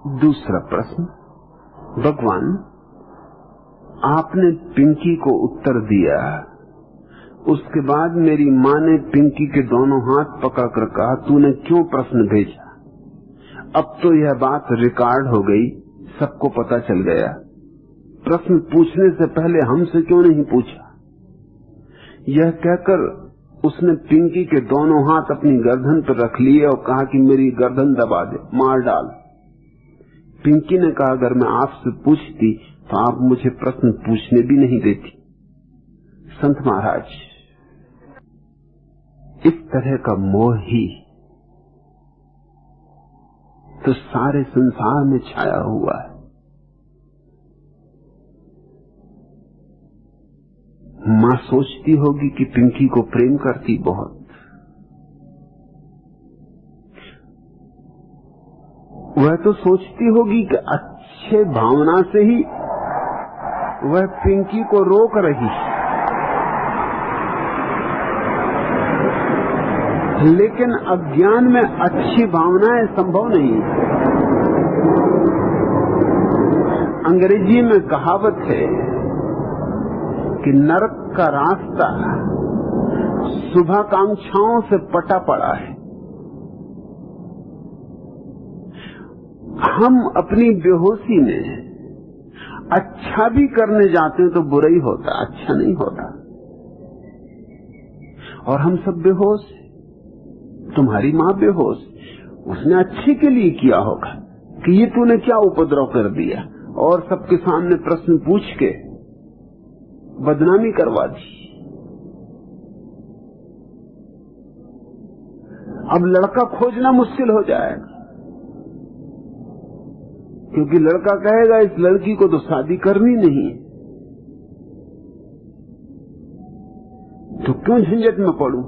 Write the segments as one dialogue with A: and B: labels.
A: दूसरा प्रश्न, भगवान आपने पिंकी को उत्तर दिया, उसके बाद मेरी माँ ने पिंकी के दोनों हाथ पकड़कर कहा तूने क्यों प्रश्न भेजा? अब तो यह बात रिकॉर्ड हो गई, सबको पता चल गया, प्रश्न पूछने से पहले हमसे क्यों नहीं पूछा? यह कहकर उसने पिंकी के दोनों हाथ अपनी गर्दन पर रख लिए और कहा कि मेरी गर्दन दबा दे, मार डाल। पिंकी ने कहा अगर मैं आपसे पूछती तो आप मुझे प्रश्न पूछने भी नहीं देती। संत महाराज, इस तरह का मोह ही तो सारे संसार में छाया हुआ है। मां सोचती होगी कि पिंकी को प्रेम करती बहुत, वह तो सोचती होगी कि अच्छे भावना से ही वह पिंकी को रोक रही, लेकिन अज्ञान में अच्छी भावनाएं संभव नहीं। अंग्रेजी में कहावत है कि नरक का रास्ता शुभाकांक्षाओं से पटा पड़ा है। हम अपनी बेहोशी में अच्छा भी करने जाते हैं तो बुरा ही होता, अच्छा नहीं होता। और हम सब बेहोश, तुम्हारी मां बेहोश, उसने अच्छे के लिए किया होगा कि ये तूने क्या उपद्रव कर दिया, और सबके सामने प्रश्न पूछ के बदनामी करवा दी। अब लड़का खोजना मुश्किल हो जाएगा, क्योंकि लड़का कहेगा इस लड़की को तो शादी करनी नहीं, तो क्यों झंझट में पड़ूं?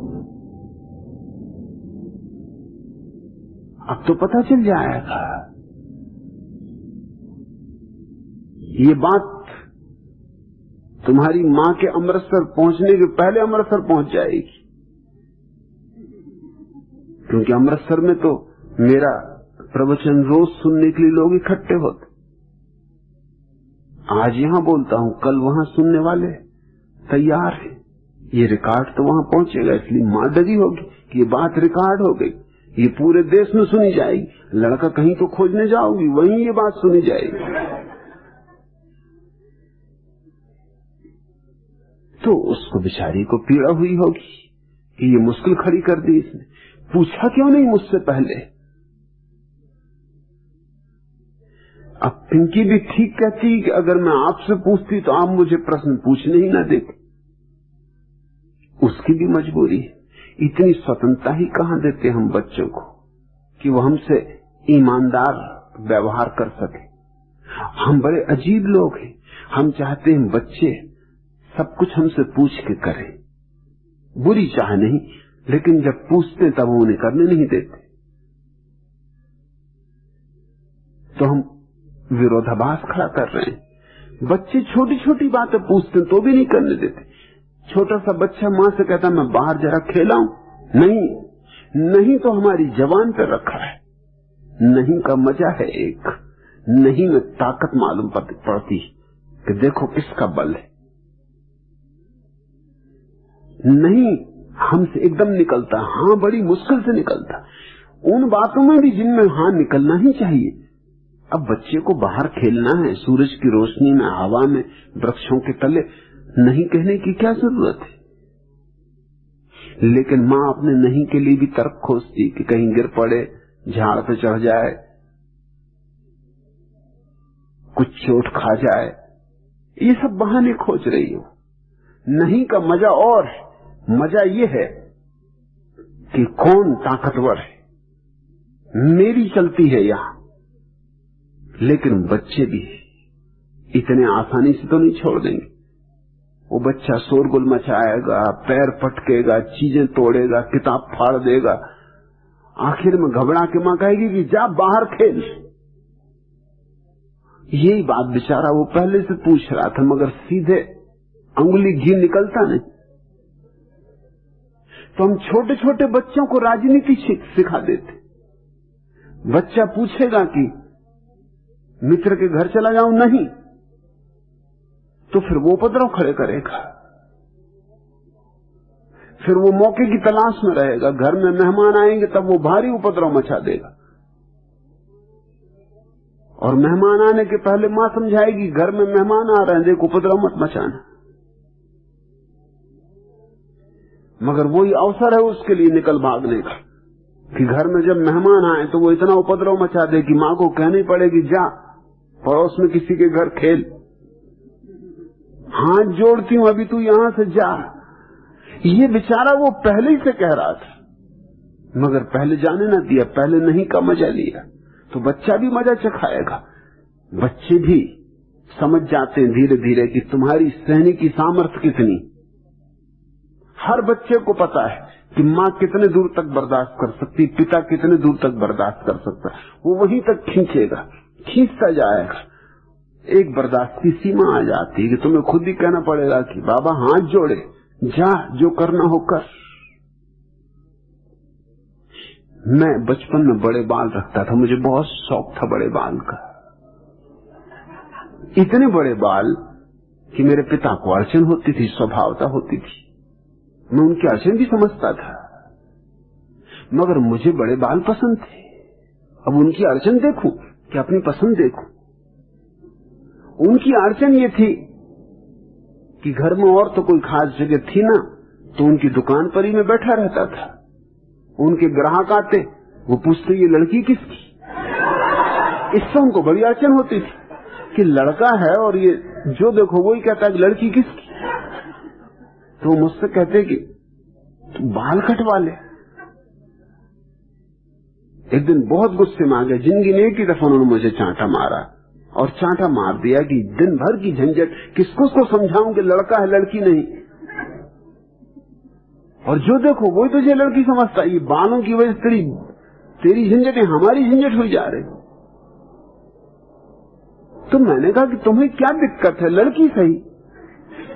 A: अब तो पता चल जाएगा। ये बात तुम्हारी मां के अमृतसर पहुंचने के पहले अमृतसर पहुंच जाएगी, क्योंकि अमृतसर में तो मेरा प्रवचन रोज सुनने के लिए लोग इकट्ठे होते। आज यहां बोलता हूं, कल वहां सुनने वाले तैयार हैं। ये रिकॉर्ड तो वहां पहुंचेगा, इसलिए मां डरी होगी कि ये बात रिकॉर्ड हो गई, ये पूरे देश में सुनी जाएगी। लड़का कहीं तो खोजने जाओगी, वहीं ये बात सुनी जाएगी। तो उसको बेचारी को पीड़ा हुई होगी कि ये मुश्किल खड़ी कर दी इसने, पूछा क्यों नहीं मुझसे पहले। अब पिंकी भी ठीक कहती कि अगर मैं आपसे पूछती तो आप मुझे प्रश्न पूछने ही ना देते। उसकी भी मजबूरी है। इतनी स्वतंत्रता ही कहां देते हम बच्चों को कि वो हमसे ईमानदार व्यवहार कर सके। हम बड़े अजीब लोग हैं, हम चाहते हैं बच्चे सब कुछ हमसे पूछ के करें, बुरी चाह नहीं, लेकिन जब पूछते तब वो उन्हें करने नहीं देते, तो हम विरोधाभास खड़ा कर रहे हैं। बच्चे छोटी छोटी बातें पूछते तो भी नहीं करने देते। छोटा सा बच्चा मां से कहता मैं बाहर जरा खेलाऊं, नहीं, नहीं तो हमारी जबान पर रखा है। नहीं का मजा है एक, नहीं में ताकत मालूम पड़ती कि देखो किसका बल है। नहीं हमसे एकदम निकलता, हां बड़ी मुश्किल से निकलता, उन बातों में भी जिनमें हां निकलना ही चाहिए। अब बच्चे को बाहर खेलना है, सूरज की रोशनी में, हवा में, वृक्षों के तले, नहीं कहने की क्या जरूरत है। लेकिन मां अपने नहीं के लिए भी तर्क खोजती कि कहीं गिर पड़े, झाड़ पे चढ़ जाए, कुछ चोट खा जाए, ये सब बहाने खोज रही हो। नहीं का मजा और है, मजा ये है कि कौन ताकतवर है, मेरी चलती है यहां। लेकिन बच्चे भी इतने आसानी से तो नहीं छोड़ देंगे। वो बच्चा शोरगुल मचाएगा, पैर पटकेगा, चीजें तोड़ेगा, किताब फाड़ देगा, आखिर में घबरा के मां कहेगी कि जा बाहर खेल। यही बात बेचारा वो पहले से पूछ रहा था, मगर सीधे अंगुली घी निकलता नहीं। तो हम छोटे छोटे बच्चों को राजनीति सिखा देते। बच्चा पूछेगा कि मित्र के घर चला जाऊं, नहीं, तो फिर वो उपद्रव खड़े करेगा, फिर वो मौके की तलाश में रहेगा। घर में मेहमान आएंगे तब वो भारी उपद्रव मचा देगा, और मेहमान आने के पहले मां समझाएगी घर में मेहमान आ रहे हैं, देखो उपद्रव मत मचाना। मगर वही अवसर है उसके लिए निकल भागने का कि घर में जब मेहमान आए तो वो इतना उपद्रव मचा दे कि मां को कहनी पड़ेगी जा पड़ोस में किसी के घर खेल, हाथ जोड़ती हूं अभी तू यहां से जा। ये बेचारा वो पहले ही से कह रहा था, मगर पहले जाने ना दिया, पहले नहीं का मजा लिया, तो बच्चा भी मजा चखाएगा। बच्चे भी समझ जाते हैं धीरे धीरे कि तुम्हारी सहने की सामर्थ्य कितनी। हर बच्चे को पता है कि मां कितने दूर तक बर्दाश्त कर सकती, पिता कितने दूर तक बर्दाश्त कर सकता, वो वहीं तक खींचेगा, खींचता जाएगा। एक बर्दाश्त की सीमा आ जाती है कि तुम्हें खुद ही कहना पड़ेगा कि बाबा हाथ जोड़े, जा जो करना हो कर। मैं बचपन में बड़े बाल रखता था, मुझे बहुत शौक था बड़े बाल का, इतने बड़े बाल कि मेरे पिता को अड़चन होती थी, स्वभावता होती थी, मैं उनकी अड़चन भी समझता था, मगर मुझे बड़े बाल पसंद थे। अब उनकी अड़चन देखूं कि अपनी पसंद देखूं। उनकी अड़चन ये थी कि घर में और तो कोई खास जगह थी ना, तो उनकी दुकान पर ही मैं बैठा रहता था। उनके ग्राहक आते, वो पूछते ये लड़की किसकी। इससे उनको बड़ी अड़चन होती थी कि लड़का है और ये जो देखो वही कहता है कि लड़की किसकी। तो मुझसे कहते कि तू बाल कटवा ले। एक दिन बहुत गुस्से में आ गया, जिंदगी में एक ही दफा उन्होंने मुझे चांटा मारा, और चांटा मार दिया कि दिन भर की झंझट, किसको उसको समझाऊं कि लड़का है लड़की नहीं, और जो देखो वही तुझे लड़की समझता। ये बालों की वजह से तेरी झंझटें हमारी झंझट हुई जा रही। तो मैंने कहा कि तुम्हें क्या दिक्कत है, लड़की सही,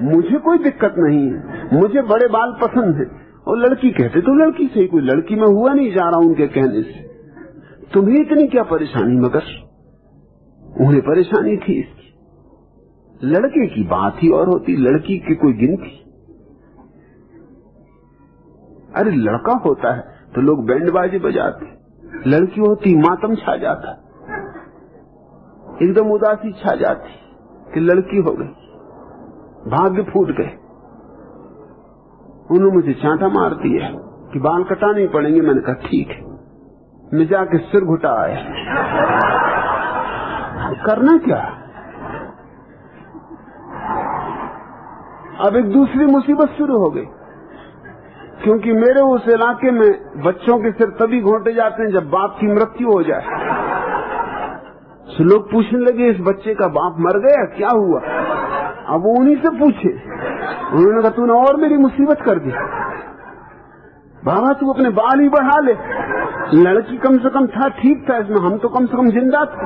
A: मुझे कोई दिक्कत नहीं है, मुझे बड़े बाल पसंद है। और लड़की कहते तो लड़की सही, कोई लड़की में हुआ नहीं जा रहा उनके कहने से, तुम्हें इतनी क्या परेशानी। मगर उन्हें परेशानी थी इसकी। लड़के की बात ही और होती, लड़की की कोई गिनती। अरे लड़का होता है तो लोग बैंड बाजे बजाते, लड़की होती मातम छा जाता, एकदम उदासी छा जाती कि लड़की हो गई, भाग्य फूट गए। उन्होंने मुझे चांटा मार दिया कि बाल कटाने पड़ेंगे। मैंने कहा ठीक है। मैं जाके सिर घुटा आया। करना क्या। अब एक दूसरी मुसीबत शुरू हो गई, क्योंकि मेरे उस इलाके में बच्चों के सिर तभी घोंटे जाते हैं जब बाप की मृत्यु हो जाए। तो लोग पूछने लगे इस बच्चे का बाप मर गया, क्या हुआ। अब वो उन्हीं से पूछे। उन्होंने कहा तूने और मेरी मुसीबत कर दी, बाबा तू अपने बाल ही बढ़ा ले, लड़की कम से कम था ठीक था, इसमें हम तो कम से कम जिंदा थे।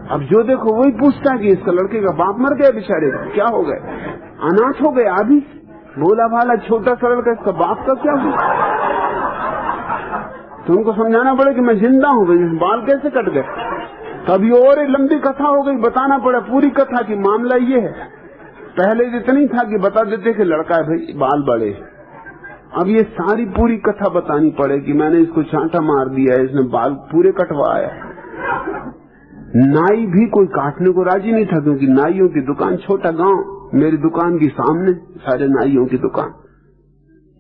A: अब जो देखो वही पूछता है कि इसका लड़के का बाप मर गया, बेचारे क्या हो गए, अनाथ हो गए, आदि भोला भाला छोटा सा लड़का, इसका बाप का क्या हुआ। तो उनको समझाना पड़े कि मैं जिंदा हूं, बाल कैसे कट गए। तभी और एक लंबी कथा हो गई, बताना पड़ा पूरी कथा की मामला ये है। पहले इतनी था कि बता देते कि लड़का है भाई, बाल बड़े। अब ये सारी पूरी कथा बतानी पड़ेगी, मैंने इसको चांटा मार दिया, इसने बाल पूरे कटवाया। नाई भी कोई काटने को राजी नहीं था, क्योंकि नाइयों की दुकान, छोटा गांव, मेरी दुकान के सामने सारे नाइयों की दुकान।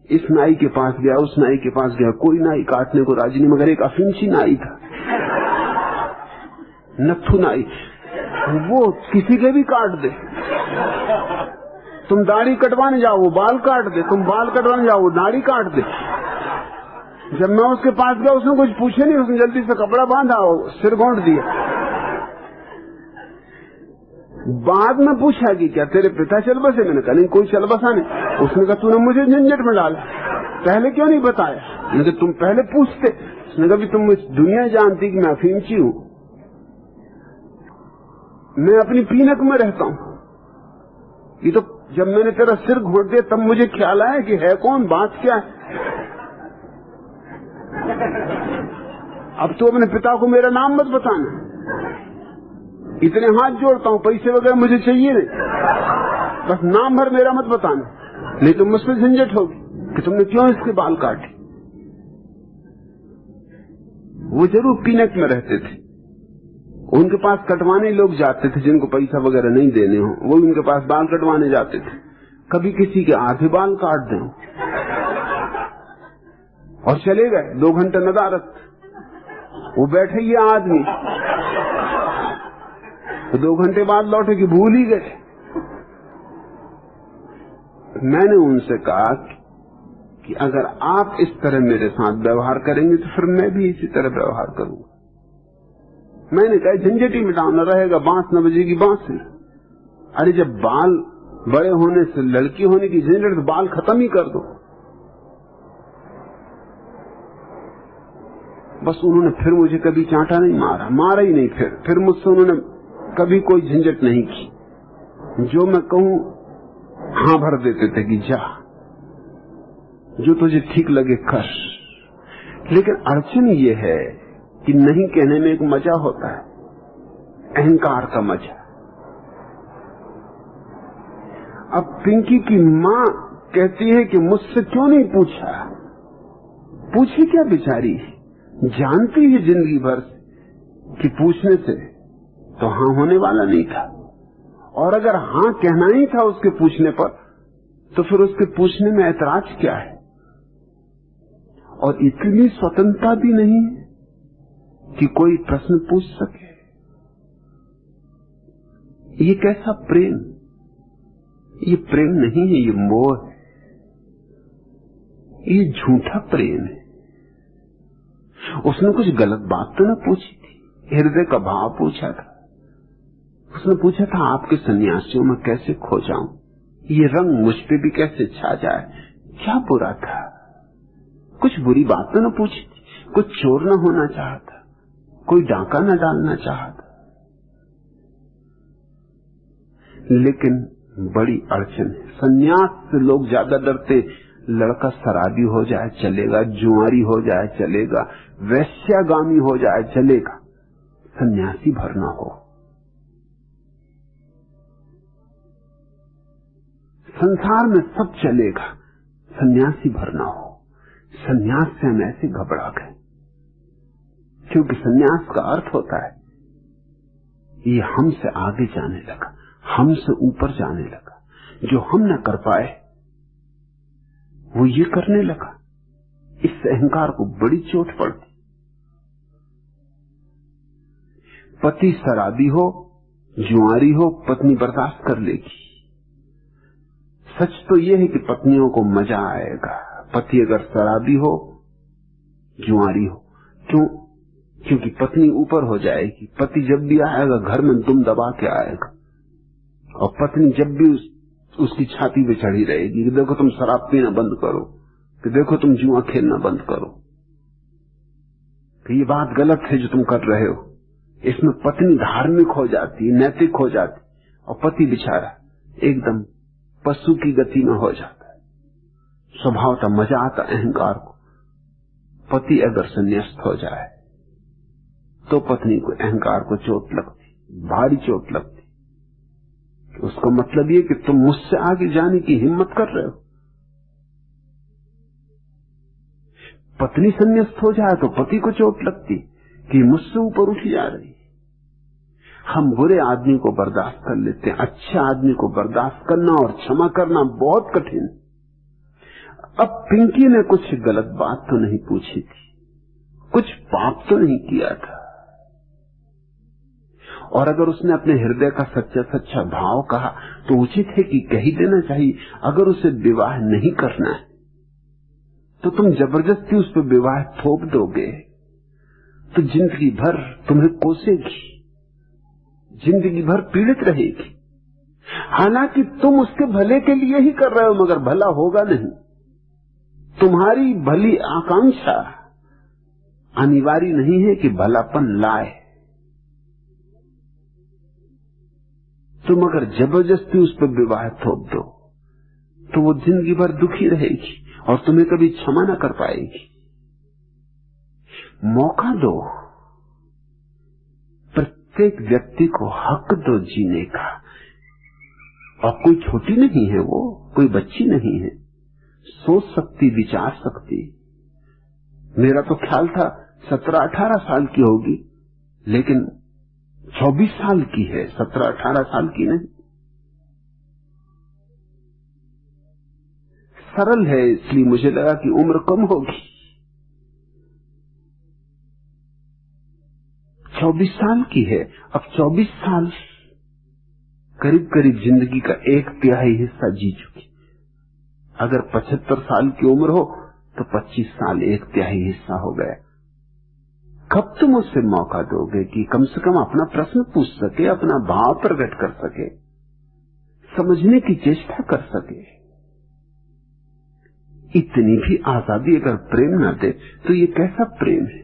A: इस नाई के पास गया, उस नाई के पास गया, कोई नाई काटने को राजी नहीं, मगर एक अफीमची नाई था, नथु नाई, वो किसी के भी काट दे। तुम दाढ़ी कटवाने जाओ वो बाल काट दे, तुम बाल कटवाने जाओ वो दाढ़ी काट दे। जब मैं उसके पास गया उसने कुछ पूछे नहीं, उसने जल्दी से कपड़ा बांधा और सिर घोंट दिया। बाद में पूछा कि क्या तेरे पिता चल बसे, मैंने कहा नहीं कोई चल बसा नहीं। उसने कहा तूने मुझे झंझट में डाला, पहले क्यों नहीं बताया। मैंने कहा तुम पहले पूछते। उसने कहा तुम इस दुनिया जानती कि मैं अफीमची हूं, मैं अपनी पीनक में रहता हूं। ये तो जब मैंने तेरा सिर घोट दिया तब मुझे ख्याल आया कि है कौन, बात क्या है। अब तो अपने पिता को मेरा नाम मत बताना। इतने हाथ जोड़ता हूं, पैसे वगैरह मुझे चाहिए नहीं, बस नाम भर मेरा मत बताना, नहीं तो मुझसे झंझट होगी कि तुमने क्यों इसके बाल काटे। वो जरूर पीनट में रहते थे, उनके पास कटवाने लोग जाते थे जिनको पैसा वगैरह नहीं देने हो, वो उनके पास बाल कटवाने जाते थे। कभी किसी के आधे बाल काट दें और चले गए, 2 घंटे नदारत। वो बैठे ये आदमी, तो 2 घंटे बाद लौटे कि भूल ही गए। मैंने उनसे कहा कि अगर आप इस तरह मेरे साथ व्यवहार करेंगे तो फिर मैं भी इसी तरह व्यवहार करूंगा। मैंने कहा झंझट ही मिटाना रहेगा, बांस न बजेगी बांसुरी। अरे जब बाल बड़े होने से लड़की होने की झंझट, तो बाल खत्म ही कर दो। बस उन्होंने फिर मुझे कभी चांटा नहीं मारा ही नहीं। फिर मुझसे उन्होंने कभी कोई झंझट नहीं की। जो मैं कहूं हां भर देते थे कि जा, जो तुझे ठीक लगे कर। लेकिन अड़चन ये है कि नहीं कहने में एक मजा होता है, अहंकार का मजा। अब पिंकी की मां कहती है कि मुझसे क्यों नहीं पूछा। पूछी क्या बेचारी, जानती है जिंदगी भर कि पूछने से तो हां होने वाला नहीं था, और अगर हां कहना ही था उसके पूछने पर, तो फिर उसके पूछने में ऐतराज क्या है। और इतनी स्वतंत्रता भी नहीं है कि कोई प्रश्न पूछ सके। ये कैसा प्रेम, ये प्रेम नहीं है, ये मोह है, ये झूठा प्रेम है। उसने कुछ गलत बात तो न पूछी थी, हृदय का भाव पूछा था। उसने पूछा था आपके सन्यासियों में कैसे खो जाऊं, ये रंग मुझ पे भी कैसे छा जाए। क्या बुरा था, कुछ बुरी बात तो न पूछी थी, कुछ चोर न होना चाहता, कोई डांका न डालना चाहता। लेकिन बड़ी अड़चन है, सन्यास से लोग ज्यादा डरते। लड़का शराबी हो जाए चलेगा, जुआरी हो जाए चलेगा, वैश्यागामी हो जाए चलेगा, सन्यासी भरना हो। संसार में सब चलेगा, सन्यासी भरना हो। सन्यास से हम ऐसे घबरा गए, क्योंकि सन्यास का अर्थ होता है ये हमसे आगे जाने लगा, हमसे ऊपर जाने लगा। जो हम न कर पाए वो ये करने लगा। इस अहंकार को बड़ी चोट पड़ती। पति शराबी हो, जुआरी हो, पत्नी बर्दाश्त कर लेगी। सच तो यह है कि पत्नियों को मजा आएगा। पति अगर शराबी हो, जुआरी हो, क्यों? क्योंकि पत्नी ऊपर हो जाएगी। पति जब भी आएगा घर में दुम दबा के आएगा, और पत्नी जब भी उसकी छाती पे चढ़ी रहेगी कि देखो तुम शराब पीना बंद करो, कि देखो तुम जुआ खेलना बंद करो, कि ये बात गलत है जो तुम कर रहे हो। इसमें पत्नी धार्मिक हो जाती, नैतिक हो जाती, और पति बेचारा एकदम पशु की गति में हो जाता है। स्वभावतः मजा आता अहंकार को। पति अगर संन्यास्त हो जाए तो पत्नी को अहंकार को चोट लगती, भारी चोट लगती। उसका मतलब ये कि तुम मुझसे आगे जाने की हिम्मत कर रहे हो। पत्नी संन्यास्त हो जाए तो पति को चोट लगती कि मुझसे ऊपर उठी जा रही। हम बुरे आदमी को बर्दाश्त कर लेते हैं, अच्छे आदमी को बर्दाश्त करना और क्षमा करना बहुत कठिन। अब पिंकी ने कुछ गलत बात तो नहीं पूछी थी, कुछ पाप तो नहीं किया था, और अगर उसने अपने हृदय का सच्चा सच्चा भाव कहा तो उचित है कि कह ही देना चाहिए। अगर उसे विवाह नहीं करना है तो तुम जबरदस्ती उस पर विवाह थोप दोगे तो जिंदगी भर तुम्हें कोसेगी, जिंदगी भर पीड़ित रहेगी। हालांकि तुम उसके भले के लिए ही कर रहे हो, मगर भला होगा नहीं। तुम्हारी भली आकांक्षा अनिवार्य नहीं है कि भलापन लाए। तुम अगर जबरदस्ती उस पर विवाह थोप दो तो वो जिंदगी भर दुखी रहेगी और तुम्हें कभी क्षमा न कर पाएगी। मौका दो, पर प्रत्येक व्यक्ति को हक दो जीने का। और कोई छोटी नहीं है, वो कोई बच्ची नहीं है, सोच सकती, विचार सकती। मेरा तो ख्याल था 17-18 साल की होगी, लेकिन 24 साल की है, 17-18 साल की नहीं। सरल है, इसलिए मुझे लगा कि उम्र कम होगी। 24 साल की है। अब 24 साल करीब करीब जिंदगी का 1/3 हिस्सा जी चुकी। अगर 75 साल की उम्र हो तो 25 साल 1/3 हिस्सा हो गया। कब तुम उससे मौका दोगे कि कम से कम अपना प्रश्न पूछ सके, अपना भाव प्रकट कर सके, समझने की चेष्टा कर सके? इतनी भी आजादी अगर प्रेम न दे तो ये कैसा प्रेम है?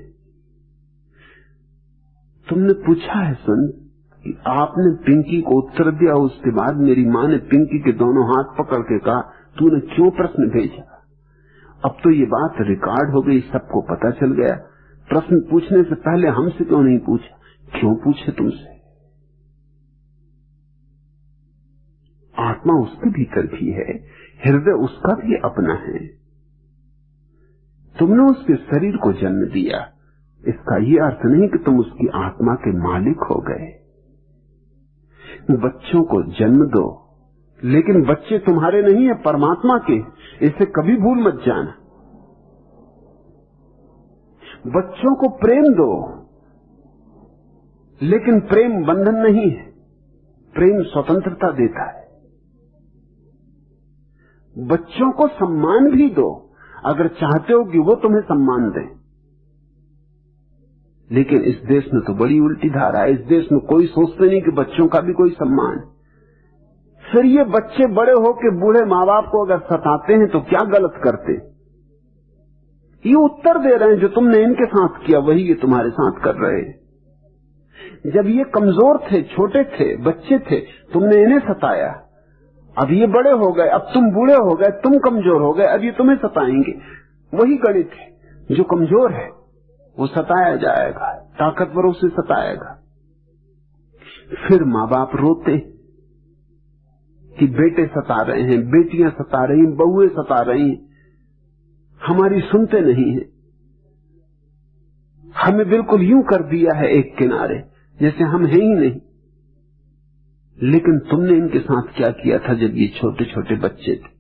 A: तुमने पूछा है सुन कि आपने पिंकी को उत्तर दिया, उसके बाद मेरी मां ने पिंकी के दोनों हाथ पकड़ के कहा तूने क्यों प्रश्न भेजा? अब तो ये बात रिकॉर्ड हो गई, सबको पता चल गया। प्रश्न पूछने से पहले हमसे क्यों नहीं पूछा? क्यों पूछे तुमसे? आत्मा उसके भीतर भी है, हृदय उसका भी अपना है। तुमने उसके शरीर को जन्म दिया, इसका ये अर्थ नहीं कि तुम उसकी आत्मा के मालिक हो गए। बच्चों को जन्म दो, लेकिन बच्चे तुम्हारे नहीं है, परमात्मा के। इसे कभी भूल मत जाना। बच्चों को प्रेम दो, लेकिन प्रेम बंधन नहीं है, प्रेम स्वतंत्रता देता है। बच्चों को सम्मान भी दो, अगर चाहते हो कि वो तुम्हें सम्मान दें। लेकिन इस देश में तो बड़ी उल्टी धारा है। इस देश में कोई सोचते नहीं कि बच्चों का भी कोई सम्मान। फिर ये बच्चे बड़े होकर बूढ़े माँ बाप को अगर सताते हैं तो क्या गलत करते? ये उत्तर दे रहे हैं जो तुमने इनके साथ किया वही ये तुम्हारे साथ कर रहे हैं। जब ये कमजोर थे, छोटे थे, बच्चे थे, तुमने इन्हें सताया। अब ये बड़े हो गए, अब तुम बूढ़े हो गए, तुम कमजोर हो गए, अब ये तुम्हें सताएंगे। वही गणित है, जो कमजोर है वो सताया जाएगा, ताकतवरों से सताएगा। फिर माँ बाप रोते कि बेटे सता रहे हैं, बेटियां सता रही हैं, बहुएं सता रही हैं, हमारी सुनते नहीं है। हमें बिल्कुल यूं कर दिया है एक किनारे, जैसे हम हैं ही नहीं। लेकिन तुमने इनके साथ क्या किया था जब ये छोटे छोटे बच्चे थे,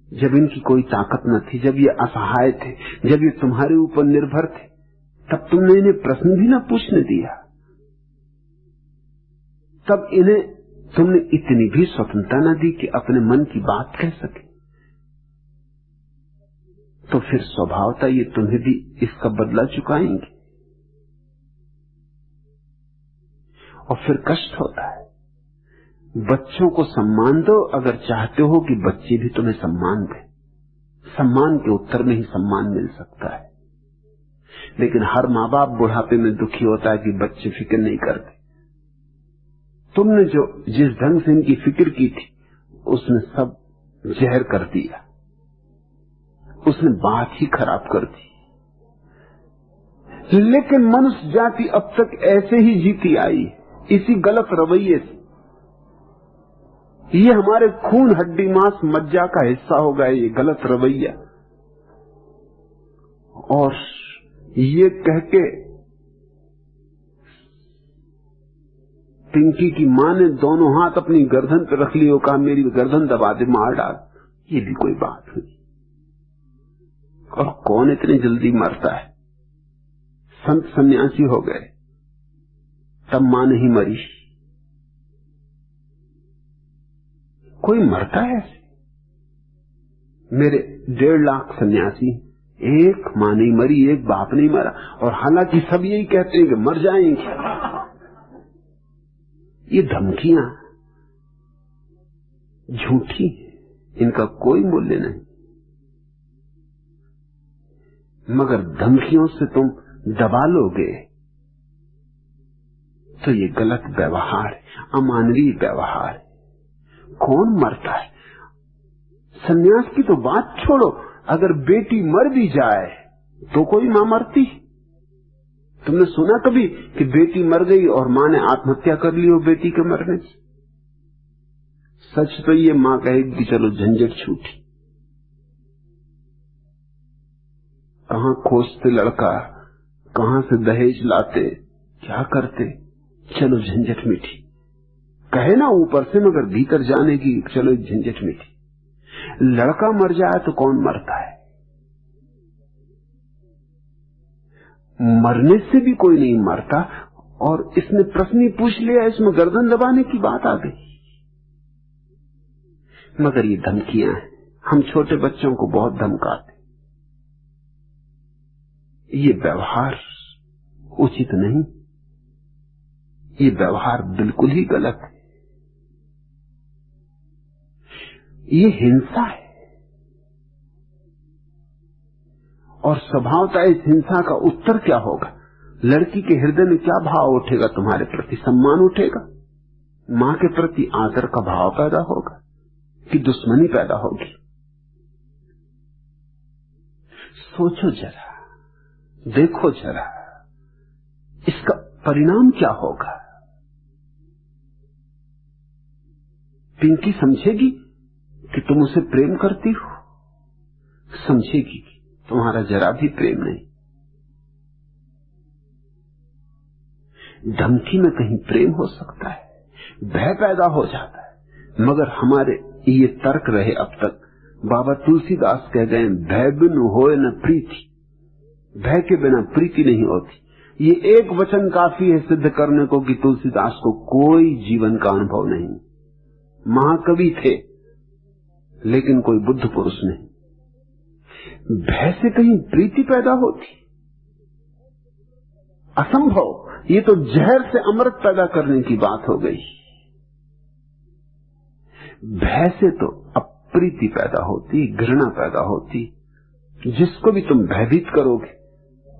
A: जब इनकी कोई ताकत न थी, जब ये असहाय थे, जब ये तुम्हारे ऊपर निर्भर थे? तब तुमने इन्हें प्रश्न भी न पूछने दिया। तब इन्हें तुमने इतनी भी स्वतंत्रता न दी कि अपने मन की बात कह सके। तो फिर स्वभावतः ये तुम्हें भी इसका बदला चुकाएंगे और फिर कष्ट होता है। बच्चों को सम्मान दो अगर चाहते हो कि बच्चे भी तुम्हें सम्मान दें। सम्मान के उत्तर में ही सम्मान मिल सकता है। लेकिन हर माँ बाप बुढ़ापे में दुखी होता है कि बच्चे फिक्र नहीं करते। तुमने जो जिस ढंग से इनकी फिक्र की थी उसने सब जहर कर दिया, उसने बात ही खराब कर दी। लेकिन मनुष्य जाति अब तक ऐसे ही जीती आई, इसी गलत रवैये से। ये हमारे खून हड्डी मांस मज्जा का हिस्सा हो गया ये गलत रवैया। और ये कह के पिंकी की मां ने दोनों हाथ अपनी गर्दन पर रख ली और कहा मेरी गर्दन दबा दे, मार डाल। ये भी कोई बात हुई? और कौन इतनी जल्दी मरता है? संत सन्यासी हो गए तब मां नहीं मरी। कोई मरता है ऐसे? मेरे 1.5 लाख सन्यासी, एक मां नहीं मरी, एक बाप नहीं मरा, और हालांकि सब यही कहते हैं कि मर जाएंगे। ये धमकियां झूठी, इनका कोई मूल्य नहीं। मगर धमकियों से तुम दबा लोगे तो ये गलत व्यवहार है, अमानवीय व्यवहार है। कौन मरता है? सन्यास की तो बात छोड़ो, अगर बेटी मर भी जाए तो कोई मां मरती? तुमने सुना कभी कि बेटी मर गई और मां ने आत्महत्या कर ली हो बेटी के मरने से? सच तो ये मां कहेगी कि चलो झंझट छूटी। कहां खोजते लड़का, कहां से दहेज लाते, क्या करते, चलो झंझट मिटी। कहे ना ऊपर से, मगर भीतर जाने की चलो झंझट मिटी। लड़का मर जाए तो कौन मरता है? मरने से भी कोई नहीं मरता। और इसने प्रश्न ही पूछ लिया, इसमें गर्दन दबाने की बात आ गई। मगर ये धमकियां हैं, हम छोटे बच्चों को बहुत धमकाते। ये व्यवहार उचित नहीं, ये व्यवहार बिल्कुल ही गलत है। ये हिंसा है और स्वभावतः इस हिंसा का उत्तर क्या होगा? लड़की के हृदय में क्या भाव उठेगा? तुम्हारे प्रति सम्मान उठेगा, मां के प्रति आदर का भाव पैदा होगा कि दुश्मनी पैदा होगी? सोचो जरा, देखो जरा, इसका परिणाम क्या होगा? पिंकी समझेगी कि तुम उसे प्रेम करती हो, समझेगी कि तुम्हारा जरा भी प्रेम नहीं। धमकी में कहीं प्रेम हो सकता है, भय पैदा हो जाता है। मगर हमारे ये तर्क रहे अब तक। बाबा तुलसीदास कह गए, भय बिन होए न प्रीति। भय के बिना प्रीति नहीं होती। ये एक वचन काफी है सिद्ध करने को कि तुलसीदास को कोई जीवन का अनुभव नहीं। महाकवि थे लेकिन कोई बुद्ध पुरुष नहीं। भय से कहीं प्रीति पैदा होती? असंभव। ये तो जहर से अमृत पैदा करने की बात हो गई। भय से तो अप्रीति पैदा होती, घृणा पैदा होती। जिसको भी तुम भयभीत करोगे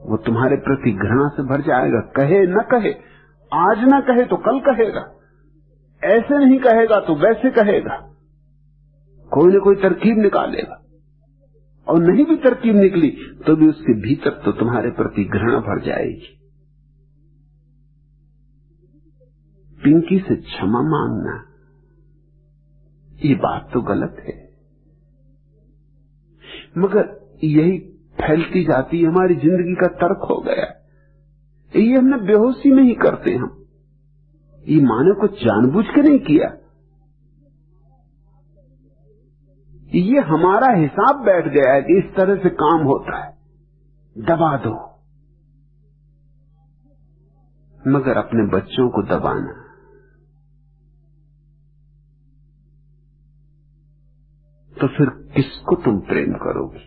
A: वो तुम्हारे प्रति घृणा से भर जाएगा। कहे न कहे, आज न कहे तो कल कहेगा, ऐसे नहीं कहेगा तो वैसे कहेगा, कोई न कोई तरकीब निकालेगा। और नहीं भी तरकीब निकली तो भी उसके भीतर तो तुम्हारे प्रति घृणा भर जाएगी। पिंकी से क्षमा मांगना, ये बात तो गलत है, मगर यही फैलती जाती है, हमारी जिंदगी का तर्क हो गया। ये हमने बेहोशी में ही करते। हम ये माने को जानबूझ के नहीं किया, ये हमारा हिसाब बैठ गया है कि इस तरह से काम होता है, दबा दो। मगर अपने बच्चों को दबाना, तो फिर किसको तुम प्रेम करोगे,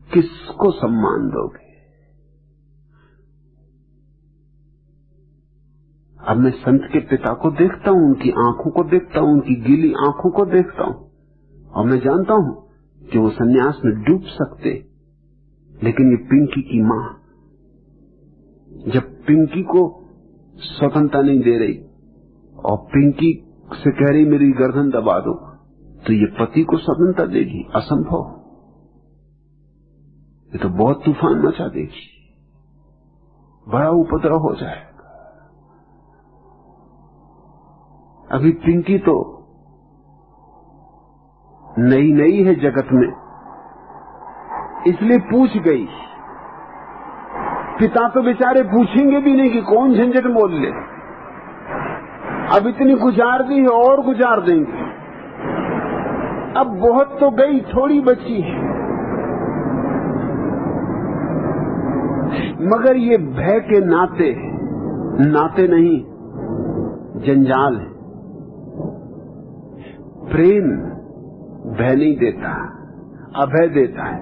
A: किसको सम्मान दोगे? अब मैं संत के पिता को देखता हूं, उनकी आंखों को देखता हूं, उनकी गीली आंखों को देखता हूं, और मैं जानता हूं कि वो सन्यास में डूब सकते। लेकिन ये पिंकी की मां जब पिंकी को स्वतंत्रता नहीं दे रही और पिंकी से कह रही मेरी गर्दन दबा दो, तो ये पति को स्वतंत्रता देगी? असंभव। ये तो बहुत तूफान मचा देगी, बड़ा उपद्रव हो जाएगा। अभी पिंकी तो नई नई है जगत में, इसलिए पूछ गई। पिता तो बेचारे पूछेंगे भी नहीं कि कौन झंझट मोल ले। अब इतनी गुजार दी है और गुजार देंगे। अब बहुत तो गई, थोड़ी बची है। मगर ये भय के नाते नहीं, जंजाल है। प्रेम भय नहीं देता, अभय देता है।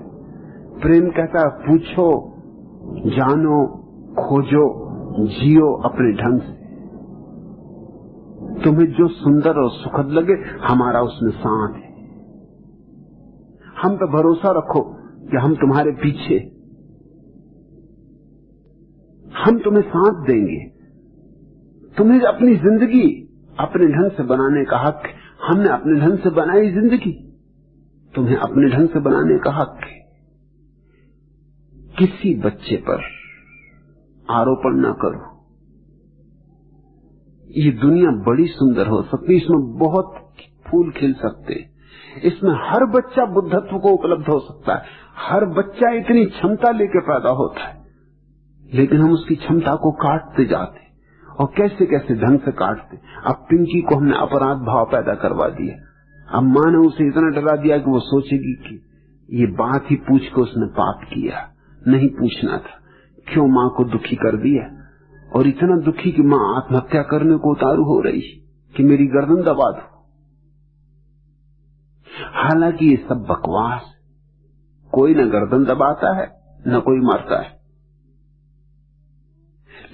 A: प्रेम कहता है पूछो, जानो, खोजो, जियो अपने ढंग से। तुम्हें जो सुंदर और सुखद लगे हमारा उसमें साथ है। हम पे भरोसा रखो कि हम तुम्हारे पीछे, हम तुम्हें साथ देंगे। तुम्हें अपनी जिंदगी अपने ढंग से बनाने का हक है। हमने अपने ढंग से बनाई जिंदगी, तुम्हें अपने ढंग से बनाने का हक है। किसी बच्चे पर आरोपण ना करो। ये दुनिया बड़ी सुंदर हो सकती, इसमें बहुत फूल खिल सकते, इसमें हर बच्चा बुद्धत्व को उपलब्ध हो सकता है, हर बच्चा इतनी क्षमता लेके पैदा होता है, लेकिन हम उसकी क्षमता को काटते जाते, और कैसे कैसे ढंग से काटते। अब पिंकी को हमने अपराध भाव पैदा करवा दिया। अब माँ ने उसे इतना डरा दिया कि वो सोचेगी कि ये बात ही पूछ के उसने पाप किया, नहीं पूछना था, क्यों माँ को दुखी कर दिया। और इतना दुखी कि माँ आत्महत्या करने को उतारू हो रही कि मेरी गर्दन दबा दो। हालांकि ये सब बकवास, कोई न गर्दन दबाता है न कोई मरता है,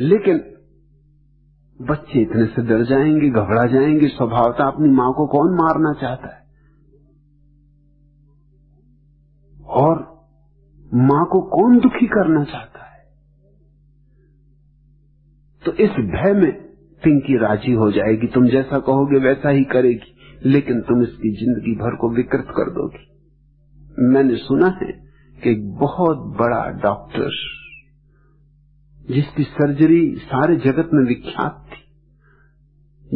A: लेकिन बच्चे इतने से डर जाएंगे, घबरा जाएंगे। स्वभावतः अपनी मां को कौन मारना चाहता है, और मां को कौन दुखी करना चाहता है। तो इस भय में पिंकी राजी हो जाएगी, तुम जैसा कहोगे वैसा ही करेगी, लेकिन तुम इसकी जिंदगी भर को विकृत कर दोगी। मैंने सुना है कि एक बहुत बड़ा डॉक्टर, जिसकी सर्जरी सारे जगत में विख्यात थी,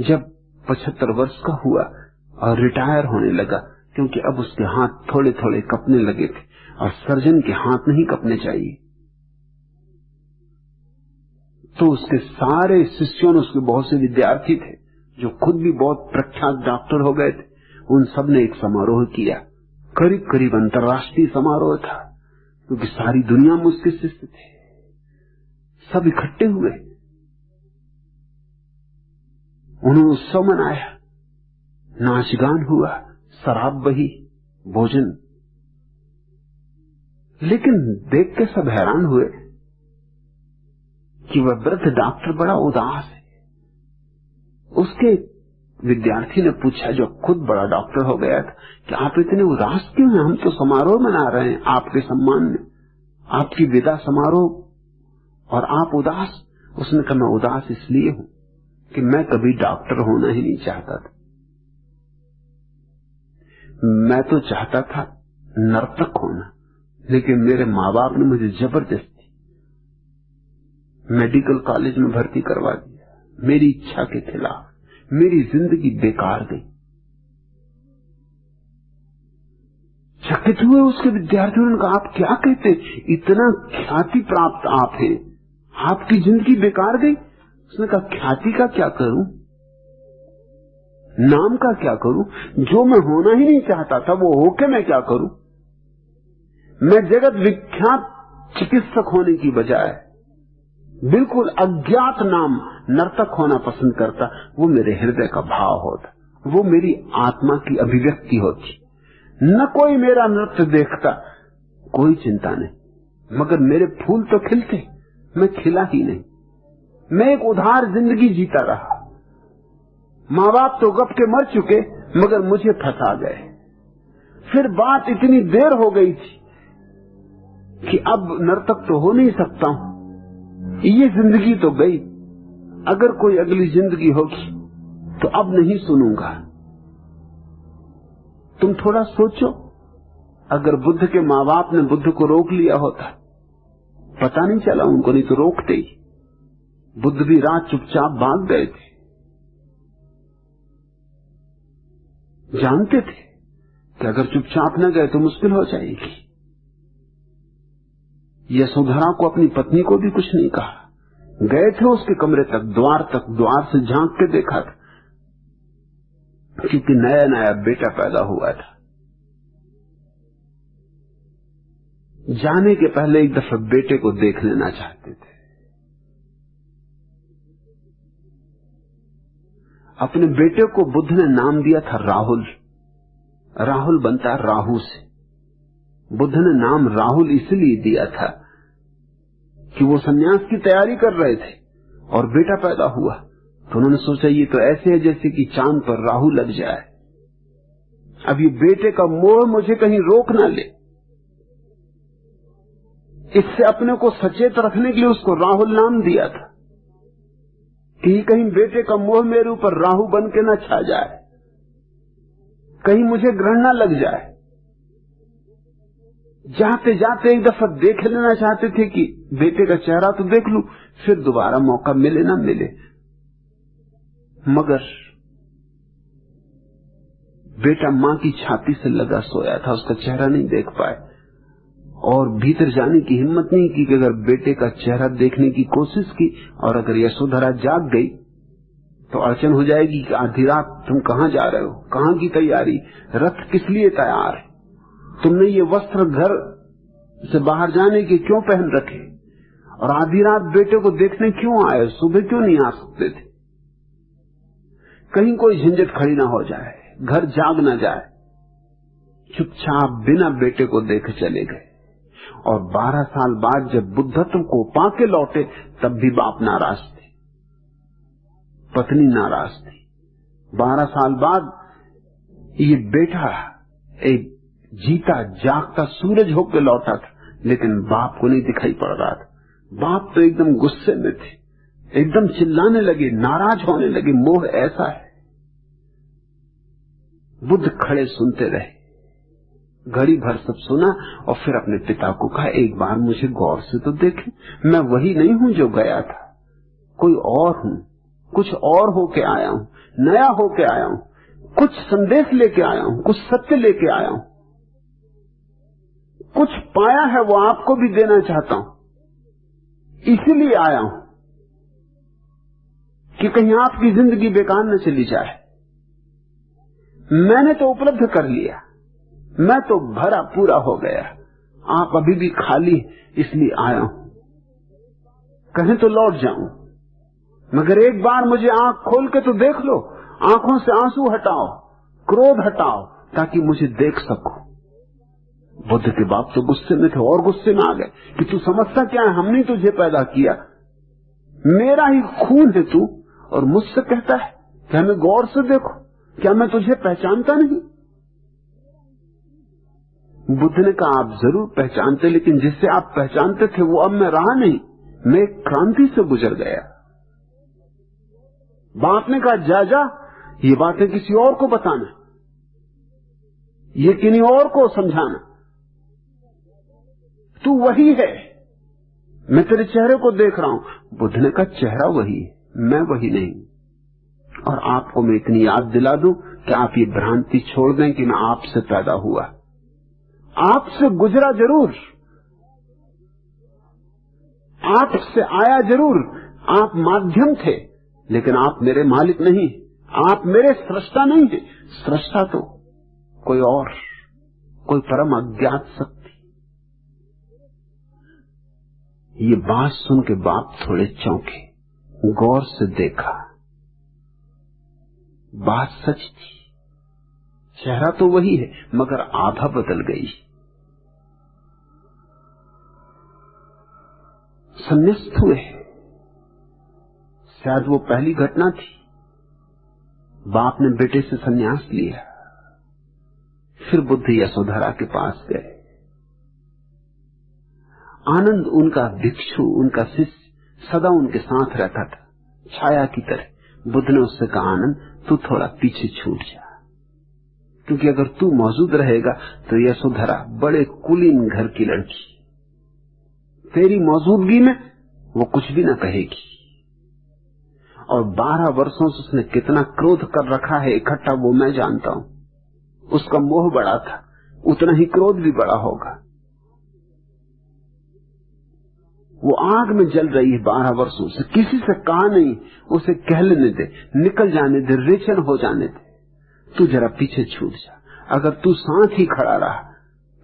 A: जब 75 वर्ष का हुआ और रिटायर होने लगा, क्योंकि अब उसके हाथ थोड़े थोड़े कपने लगे थे, और सर्जन के हाथ नहीं कपने चाहिए, तो उसके सारे शिष्यों ने, उसके बहुत से विद्यार्थी थे जो खुद भी बहुत प्रख्यात डॉक्टर हो गए थे, उन सब ने एक समारोह किया, करीब करीब अंतर्राष्ट्रीय समारोह था, क्योंकि सारी दुनिया में उसके शिष्य थे। सब इकट्ठे हुए, उन्होंने उत्सव मनाया, नाच गान हुआ, शराब बही, भोजन। लेकिन देख के सब हैरान हुए कि वह वृद्ध डॉक्टर बड़ा उदास है। उसके विद्यार्थी ने पूछा, जो खुद बड़ा डॉक्टर हो गया था, कि आप इतने उदास क्यों हैं? हम तो समारोह मना रहे हैं आपके सम्मान में, आपकी विदा समारोह, और आप उदास? उसने कहा, मैं उदास इसलिए हूं कि मैं कभी डॉक्टर होना ही नहीं चाहता था। मैं तो चाहता था नर्तक होना, लेकिन मेरे माँ बाप ने मुझे जबरदस्ती मेडिकल कॉलेज में भर्ती करवा दिया, मेरी इच्छा के खिलाफ। मेरी जिंदगी बेकार गई। चकित हुए उसके विद्यार्थियों ने कहा, आप क्या कहते, इतना ख्याति प्राप्त आप हैं, आपकी जिंदगी बेकार गई? उसने कहा, ख्याति का क्या करूं, नाम का क्या करूं? जो मैं होना ही नहीं चाहता था वो होके मैं क्या करूं? मैं जगत विख्यात चिकित्सक होने की बजाय बिल्कुल अज्ञात नाम नर्तक होना पसंद करता। वो मेरे हृदय का भाव होता, वो मेरी आत्मा की अभिव्यक्ति होती। न कोई मेरा नृत्य देखता, कोई चिंता नहीं, मगर मेरे फूल तो खिलते, मैं खिला ही नहीं। मैं एक उधार जिंदगी जीता रहा। माँ बाप तो गप के मर चुके, मगर मुझे फंसा गए। फिर बात इतनी देर हो गई थी कि अब नर्तक तो हो नहीं सकता हूं, ये जिंदगी तो गई। अगर कोई अगली जिंदगी होगी तो अब नहीं सुनूंगा। तुम थोड़ा सोचो, अगर बुद्ध के माँ बाप ने बुद्ध को रोक लिया होता, पता नहीं चला उनको, नहीं तो रोकते ही। बुद्ध भी रात चुपचाप भाग गए थे, जानते थे कि अगर चुपचाप न गए तो मुश्किल हो जाएगी। यशोधरा को, अपनी पत्नी को भी कुछ नहीं कहा, गए थे उसके कमरे तक, द्वार से झांक के देखा था, क्योंकि नया नया बेटा पैदा हुआ था। जाने के पहले एक दफा बेटे को देख लेना चाहते थे। अपने बेटे को बुद्ध ने नाम दिया था राहुल। राहुल बनता राहु से। बुद्ध ने नाम राहुल इसलिए दिया था कि वो सन्यास की तैयारी कर रहे थे और बेटा पैदा हुआ, तो उन्होंने सोचा ये तो ऐसे है जैसे कि चांद पर राहु लग जाए। अब ये बेटे का मोह मुझे कहीं रोक ना ले, इससे अपने को सचेत रखने के लिए उसको राहुल नाम दिया था कि कहीं बेटे का मोह मेरे ऊपर राहु बन के न छा जाए, कहीं मुझे ग्रहण न लग जाए। जाते जाते एक दफा देख लेना चाहते थे कि बेटे का चेहरा तो देख लूं, फिर दोबारा मौका मिले ना मिले। मगर बेटा मां की छाती से लगा सोया था, उसका चेहरा नहीं देख पाए और भीतर जाने की हिम्मत नहीं की कि अगर बेटे का चेहरा देखने की कोशिश की और अगर यशोधरा जाग गई तो अड़चन हो जाएगी कि आधी रात तुम कहां जा रहे हो, कहां की तैयारी, रथ किस लिए तैयार है, तुमने ये वस्त्र घर से बाहर जाने के क्यों पहन रखे और आधी रात बेटे को देखने क्यों आए, सुबह क्यों नहीं आ सकते थे। कहीं कोई झंझट खड़ी ना हो जाए, घर जाग ना जाए। चुपचाप बिना बेटे को देखे चले गए और 12 साल बाद जब बुद्धत्व को पाके लौटे तब भी बाप नाराज थे, पत्नी नाराज थी। 12 साल बाद ये बेटा एक जीता जागता सूरज होकर लौटा था, लेकिन बाप को नहीं दिखाई पड़ रहा था। बाप तो एकदम गुस्से में थे, एकदम चिल्लाने लगे, नाराज होने लगे, मोह ऐसा है। बुद्ध खड़े सुनते रहे, घड़ी भर सब सुना और फिर अपने पिता को कहा, एक बार मुझे गौर से तो देखें, मैं वही नहीं हूं जो गया था, कोई और हूं, कुछ और होके आया हूं, नया होके आया हूं, कुछ संदेश लेके आया हूं, कुछ सत्य लेके आया हूं, कुछ पाया है वो आपको भी देना चाहता हूं, इसीलिए आया हूं कि कहीं आपकी जिंदगी बेकार न चली जाए। मैंने तो उपलब्ध कर लिया, मैं तो भरा पूरा हो गया, आप अभी भी खाली, इसलिए आया हूं। कहें तो लौट जाऊं, मगर एक बार मुझे आंख खोल के तो देख लो, आंखों से आंसू हटाओ, क्रोध हटाओ, ताकि मुझे देख सको। बुद्ध के बाप तो गुस्से में थे और गुस्से में आ गए कि तू समझता क्या है, हमने तुझे पैदा किया, मेरा ही खून है तू, और मुझसे कहता है कि हमें गौर से देखो, क्या मैं तुझे पहचानता नहीं? बुद्ध ने कहा, आप जरूर पहचानते, लेकिन जिससे आप पहचानते थे वो अब मैं रहा नहीं, मैं एक क्रांति से गुजर गया। बाप ने कहा, जा जा, ये बातें किसी और को बताना, ये किन्हीं और को समझाना, तू वही है, मैं तेरे चेहरे को देख रहा हूं। बुद्ध ने कहा, चेहरा वही है, मैं वही नहीं। और आपको मैं इतनी याद दिला दूं कि आप ये भ्रांति छोड़ दें कि मैं आपसे पैदा हुआ, आपसे गुजरा जरूर, आपसे आया जरूर, आप माध्यम थे, लेकिन आप मेरे मालिक नहीं, आप मेरे सृष्टा नहीं थे। सृष्टा तो कोई और, कोई परम अज्ञात शक्ति। ये बात सुन के बाप थोड़े चौंके, गौर से देखा, बात सच थी, चेहरा तो वही है मगर आभा बदल गई। संन्यास्त हुए, शायद वो पहली घटना थी, बाप ने बेटे से संन्यास लिया। फिर बुद्ध यशोधरा के पास गए। आनंद उनका भिक्षु, उनका शिष्य सदा उनके साथ रहता था, छाया की तरह। बुद्ध ने उससे कहा, आनंद तू थोड़ा पीछे छूट जा, क्योंकि अगर तू मौजूद रहेगा तो यशोधरा बड़े कुलीन घर की लड़की, तेरी मौजूदगी में वो कुछ भी ना कहेगी। और 12 वर्षों से उसने कितना क्रोध कर रखा है इकट्ठा, वो मैं जानता हूं। उसका मोह बड़ा था, उतना ही क्रोध भी बड़ा होगा। वो आग में जल रही है 12 वर्षों से, किसी से कहा नहीं, उसे कह लेने दे, निकल जाने दे, रेचन हो जाने दे, तू जरा पीछे छूट जा। अगर तू साथ ही खड़ा रहा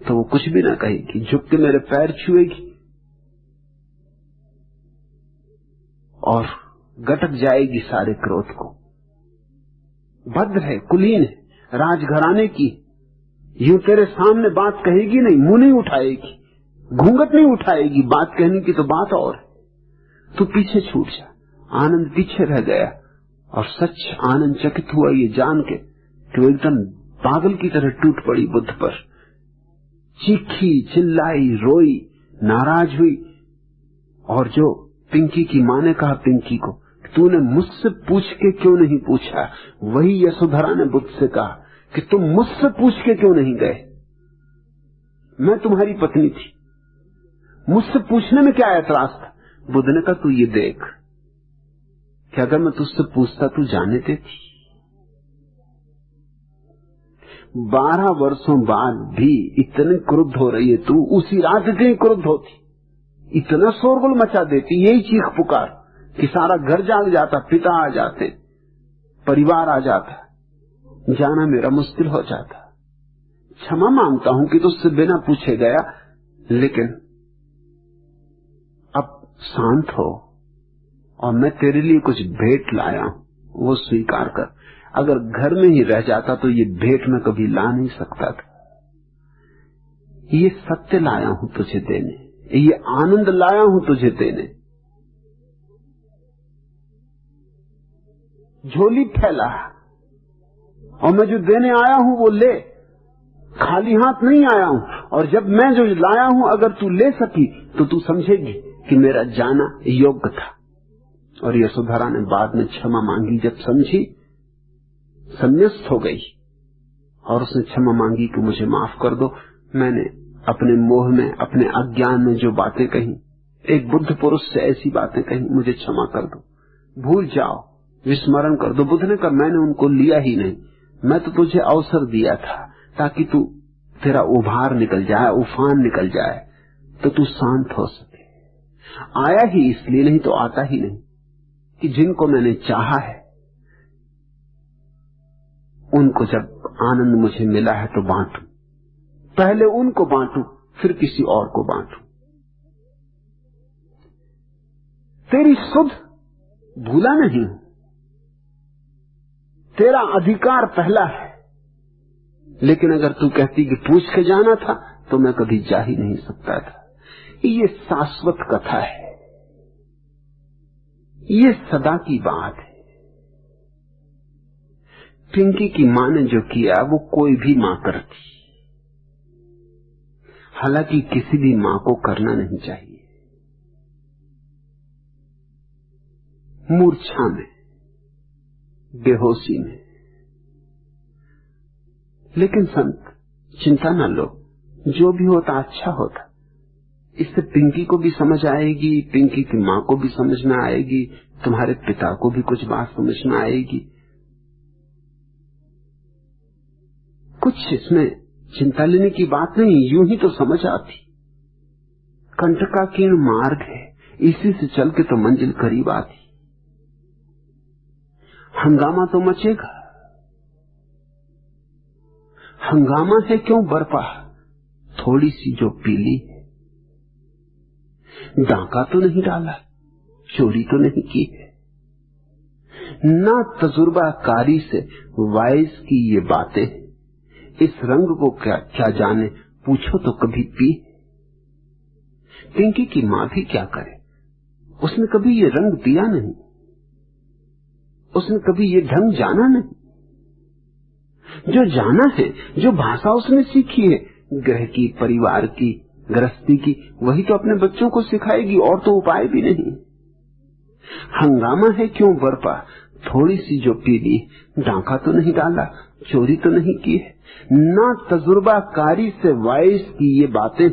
A: तो वो कुछ भी ना कहेगी, झुक के मेरे पैर छुएगी और गटक जाएगी सारे क्रोध को। भद्र है, कुलीन है, राजघराने की, यूं तेरे सामने बात कहेगी नहीं, मुंह नहीं उठाएगी, घूंघट नहीं उठाएगी, बात कहने की तो बात और है, तू पीछे छूट जा। आनंद पीछे रह गया और सच आनंद चकित हुआ ये जान के कि वो एकदम पागल की तरह टूट पड़ी बुद्ध पर, चीखी, चिल्लाई, रोई, नाराज हुई। और जो पिंकी की मां ने कहा पिंकी को, तूने मुझसे पूछ के क्यों नहीं पूछा, वही यशोधरा ने बुद्ध से कहा कि तुम मुझसे पूछ के क्यों नहीं गए, मैं तुम्हारी पत्नी थी, मुझसे पूछने में क्या ऐतराज था, बुद्ध ने कहा तू ये देख कि अगर मैं तुझसे पूछता तू जाने देती। 12 वर्षों बाद भी इतने क्रुद्ध हो रही है तू, उसी रात इतनी क्रुद्ध होती, इतना शोरगुल मचा देती, यही चीख पुकार कि सारा घर जाग जाता, पिता आ जाते, परिवार आ जाता, जाना मेरा मुश्किल हो जाता। क्षमा मांगता हूं कि तुझसे बिना पूछे गया, लेकिन अब शांत हो और मैं तेरे लिए कुछ भेंट लाया हूं, वो स्वीकार कर। अगर घर में ही रह जाता तो ये भेंट मैं कभी ला नहीं सकता था। ये सत्य लाया हूं तुझे देने, ये आनंद लाया हूं तुझे देने। झोली फैला और मैं जो देने आया हूं वो ले, खाली हाथ नहीं आया हूं। और जब मैं जो लाया हूं अगर तू ले सकी तो तू समझेगी कि मेरा जाना योग्य था। और यशोधरा ने बाद में क्षमा मांगी, जब समझी, संन्यास्त हो गई और उसने क्षमा मांगी कि मुझे माफ कर दो, मैंने अपने मोह में, अपने अज्ञान में जो बातें कही, एक बुद्ध पुरुष से ऐसी बातें कही, मुझे क्षमा कर दो, भूल जाओ, विस्मरण कर दो। बुद्ध ने कहा मैंने उनको लिया ही नहीं, मैं तो तुझे अवसर दिया था ताकि तेरा उभार निकल जाए, उफान निकल जाए, तो तू शांत हो सके। आया ही इसलिए, नहीं तो आता ही नहीं, कि जिनको मैंने चाहा है उनको जब आनंद मुझे मिला है तो बांटू, पहले उनको बांटू फिर किसी और को बांटू। तेरी सुध भूला नहीं हूं, तेरा अधिकार पहला है, लेकिन अगर तू कहती कि पूछ के जाना था तो मैं कभी जा ही नहीं सकता था। ये शाश्वत कथा है, ये सदा की बात है। पिंकी की मां ने जो किया वो कोई भी मां करती, हालांकि किसी भी मां को करना नहीं चाहिए। मूर्छा में, बेहोशी में, लेकिन संत चिंता न लो, जो भी होता अच्छा होता। इससे पिंकी को भी समझ आएगी, पिंकी की मां को भी समझ में आएगी, तुम्हारे पिता को भी कुछ बात समझ में आएगी। कुछ इसमें चिंता लेने की बात नहीं, यूं ही तो समझ आती। कंटकाकीर्ण मार्ग है, इसी से चल के तो मंजिल करीब आती। हंगामा तो मचेगा, हंगामा है क्यों बरपा, थोड़ी सी जो पीली है, डाका तो नहीं डाला, चोरी तो नहीं की है, ना तजुर्बाकारी से वाइस की ये बातें, इस रंग को क्या जाने, पूछो तो कभी पी। पिंकी की मां भी क्या करे, उसने कभी ये रंग पिया नहीं, उसने कभी ये ढंग जाना नहीं। जो जाना है, जो भाषा उसने सीखी है गृह की, परिवार की, गृहस्थी की, वही तो अपने बच्चों को सिखाएगी, और तो उपाय भी नहीं। हंगामा है क्यों बरपा, थोड़ी सी जो पी ली, डाका तो नहीं डाला, चोरी तो नहीं की है, ना तजुर्बाकारी से वाइस की ये बातें,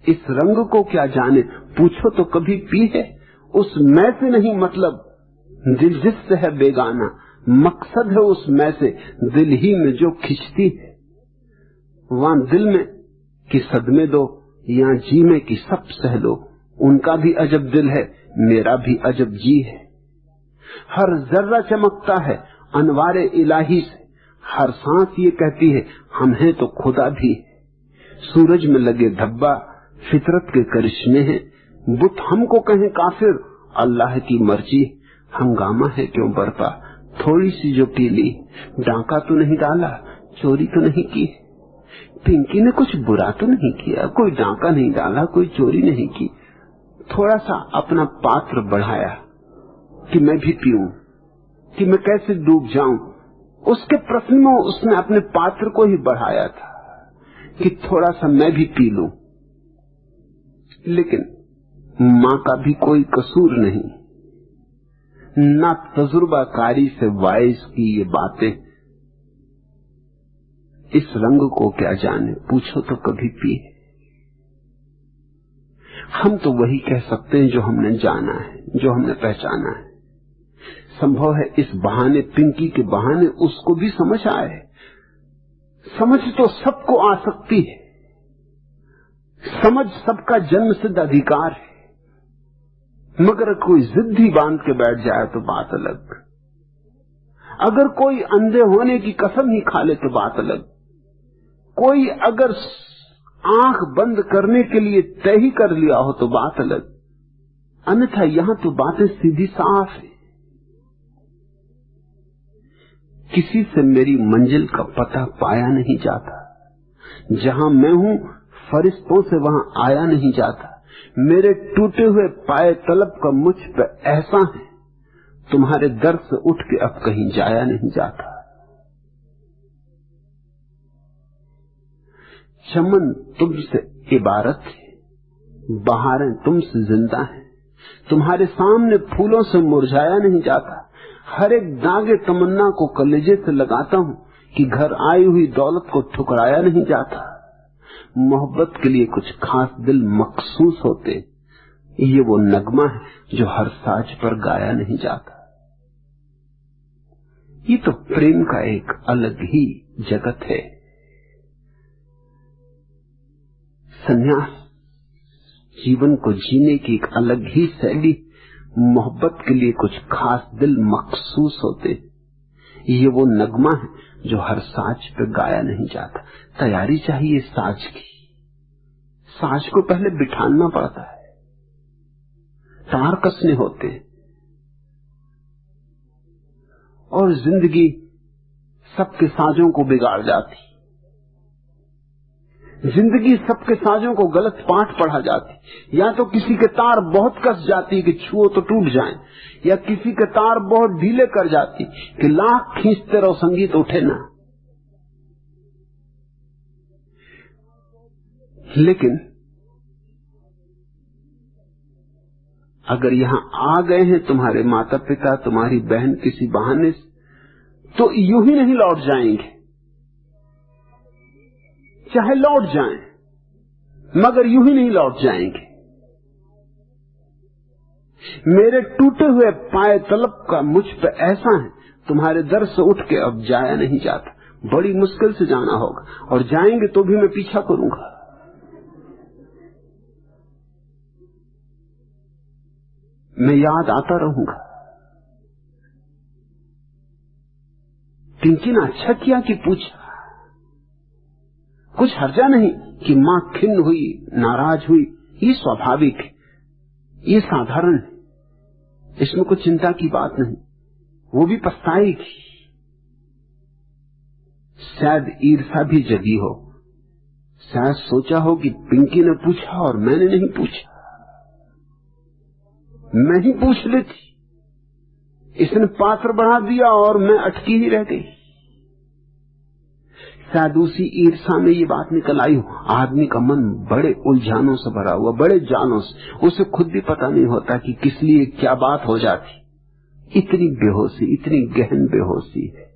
A: इस रंग को क्या जाने, पूछो तो कभी पी है। उस मैं से नहीं मतलब, दिल जिससे है बेगाना, मकसद है उस मैं से, दिल ही में जो खिंचती है। वहां दिल में कि सदमे दो, या जी में कि सब सह लो, उनका भी अजब दिल है, मेरा भी अजब जी है। हर जर्रा चमकता है अनवारे इलाही से, हर सांस ये कहती है हम हैं तो खुदा भी है। सूरज में लगे धब्बा फितरत के करिश्मे हैं, बुत हमको कहें काफिर, अल्लाह की मर्जी। हंगामा है क्यों बरपा, थोड़ी सी जो पी ली, डाका तो नहीं डाला, चोरी तो नहीं की। पिंकी ने कुछ बुरा तो नहीं किया, कोई डाका नहीं डाला, कोई चोरी नहीं की, थोड़ा सा अपना पात्र बढ़ाया कि मैं भी पीऊं, कि मैं कैसे डूब जाऊं। उसके प्रश्न में उसने अपने पात्र को ही बढ़ाया था कि थोड़ा सा मैं भी पी लूं। लेकिन मां का भी कोई कसूर नहीं, ना तजुर्बाकारी से वाइस की ये बातें, इस रंग को क्या जाने, पूछो तो कभी पी। हम तो वही कह सकते हैं जो हमने जाना है, जो हमने पहचाना है। संभव है इस बहाने, पिंकी के बहाने उसको भी समझ आए। समझ तो सबको आ सकती है, समझ सबका जन्म सिद्ध अधिकार है, मगर कोई जिद ही बांध के बैठ जाए तो बात अलग। अगर कोई अंधे होने की कसम ही खा ले तो बात अलग। कोई अगर आंख बंद करने के लिए तय ही कर लिया हो तो बात अलग। अन्यथा यहां तो बातें सीधी साफ है। किसी से मेरी मंजिल का पता पाया नहीं जाता। जहां मैं हूं फरिश्तों से वहां आया नहीं जाता। मेरे टूटे हुए पाए तलब का मुझ पर एहसान है, तुम्हारे दर से उठ के अब कहीं जाया नहीं जाता। चमन तुमसे इबारत है, बहारें तुमसे जिंदा हैं, तुम्हारे सामने फूलों से मुरझाया नहीं जाता। हर एक दागे तमन्ना को कलेजे से लगाता हूं कि घर आई हुई दौलत को ठुकराया नहीं जाता। मोहब्बत के लिए कुछ खास दिल मखसूस होते, ये वो नगमा है जो हर साज पर गाया नहीं जाता। ये तो प्रेम का एक अलग ही जगत है। संन्यास जीवन को जीने की एक अलग ही शैली। मोहब्बत के लिए कुछ खास दिल मखसूस होते, ये वो नगमा है जो हर साज पे गाया नहीं जाता। तैयारी चाहिए साज की। साज को पहले बिठाना पड़ता है, तार कसने होते हैं। और जिंदगी सबके साजों को बिगाड़ जाती। जिंदगी सबके साजों को गलत पाठ पढ़ा जाती। या तो किसी के तार बहुत कस जाती कि छुओ तो टूट जाएं, या किसी के तार बहुत ढीले कर जाती कि लाख खींचते रहो संगीत उठे ना। लेकिन अगर यहां आ गए हैं तुम्हारे माता पिता, तुम्हारी बहन किसी बहाने से, तो यूं ही नहीं लौट जाएंगे। चाहे लौट जाएं, मगर यूं ही नहीं लौट जाएंगे। मेरे टूटे हुए पाए तलब का मुझ पे ऐसा है, तुम्हारे दर से उठ के अब जाया नहीं जाता। बड़ी मुश्किल से जाना होगा, और जाएंगे तो भी मैं पीछा करूंगा। मैं याद आता रहूंगा। पिंकी ने अच्छा किया कि पूछा। कुछ हर्जा नहीं कि मां खिन्न हुई, नाराज हुई, ये स्वाभाविक है, ये साधारण है, इसमें कुछ चिंता की बात नहीं। वो भी पछताएगी। शायद ईर्ष्या भी जगी हो, शायद सोचा हो कि पिंकी ने पूछा और मैंने नहीं पूछा, मैं ही पूछ लेती, इसने पात्र बढ़ा दिया और मैं अटकी ही रह गई। शायद उसी ईर्ष्या में ये बात निकल आई हो। आदमी का मन बड़े उलझानों से भरा हुआ, बड़े जालों से, उसे खुद भी पता नहीं होता कि किस लिए क्या बात हो जाती। इतनी बेहोशी, इतनी गहन बेहोशी है।